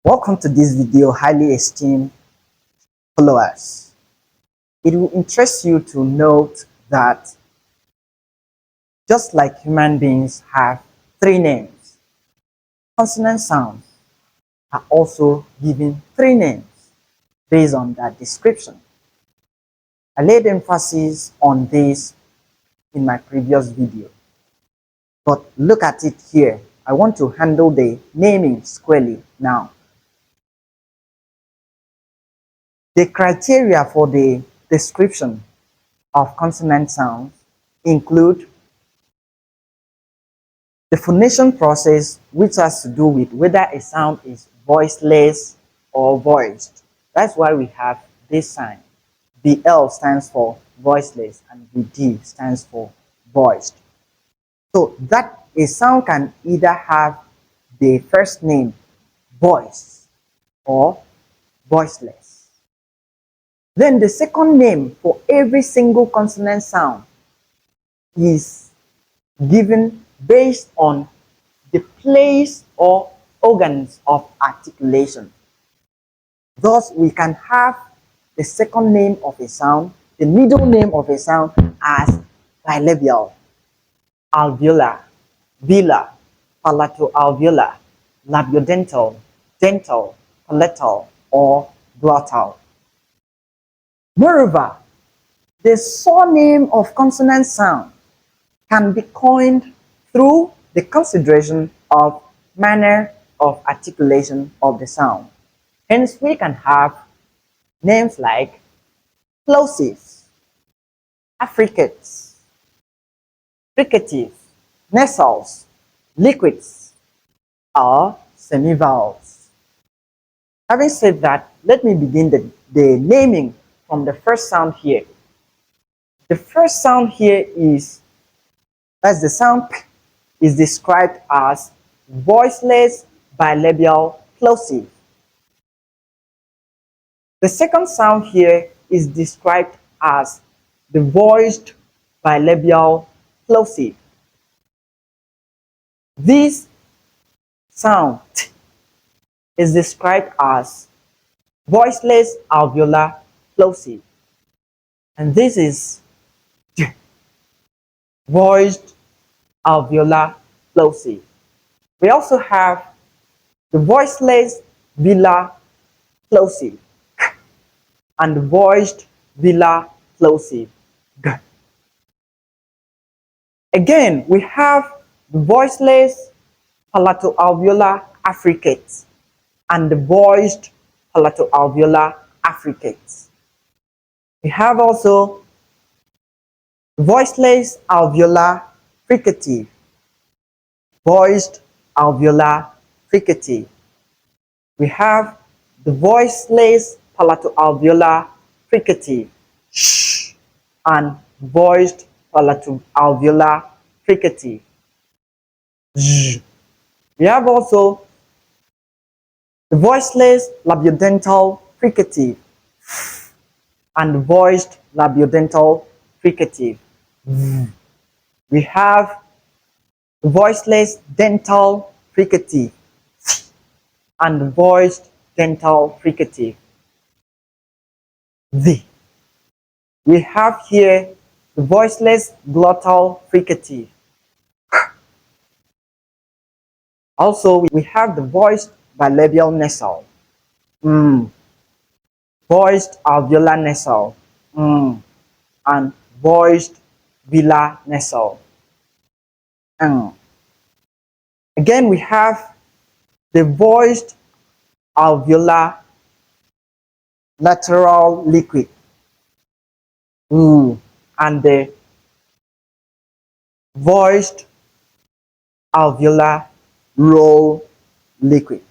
Welcome to this video, highly esteemed followers. It will interest you to note that just like human beings have three names, consonant sounds are also given three names based on that description. I laid emphasis on this in my previous video, but look at it here. I want to handle the naming squarely now. The criteria for the description of consonant sounds include the phonation process, which has to do with whether a sound is voiceless or voiced. That's why we have this sign. VL stands for voiceless and VD stands for voiced. So that a sound can either have the first name voice or voiceless. Then the second name for every single consonant sound is given based on the place or organs of articulation. Thus, we can have the second name of a sound, the middle name of a sound as bilabial, alveolar, velar, palatoalveolar, labiodental, dental, palatal, or glottal. Moreover, the surname of consonant sound can be coined through the consideration of manner of articulation of the sound. Hence, we can have names like plosives, affricates, fricatives, nasals, liquids, or semivowels. Having said that, let me begin the naming from the first sound here. The first sound here is, as the sound P is described as voiceless bilabial plosive. The second sound here is described as the voiced bilabial plosive. This sound T is described as voiceless alveolar plosive. And this is J, voiced alveolar plosive. We also have the voiceless velar plosive and the voiced velar plosive. G. Again, we have the voiceless palatoalveolar affricates and the voiced palatoalveolar affricates. We have also voiceless alveolar fricative, voiced alveolar fricative. We have the voiceless palatoalveolar fricative, sh, and voiced palatoalveolar fricative, z. We have also the voiceless labiodental fricative and voiced labiodental fricative, v. We have the voiceless dental fricative and the voiced dental fricative, v. We have here the voiceless glottal fricative. Also, we have the voiced bilabial nasal, voiced alveolar nasal, and voiced velar nasal. Again, we have the voiced alveolar lateral liquid, and the voiced alveolar roll liquid.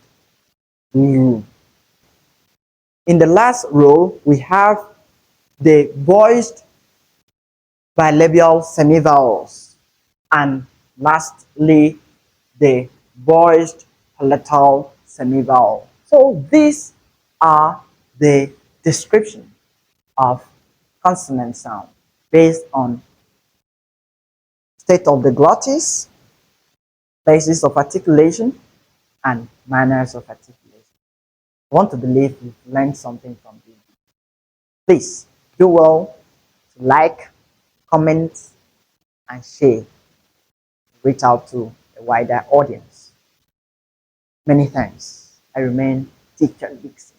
In the last row, we have the voiced bilabial semivowels, and lastly, the voiced palatal semivowel. So these are the description of consonant sound based on state of the glottis, places of articulation, and manners of articulation. I want to believe you've learned something from this. Please do well to like, comment, and share. Reach out to a wider audience. Many thanks. I remain Teacher Dixon.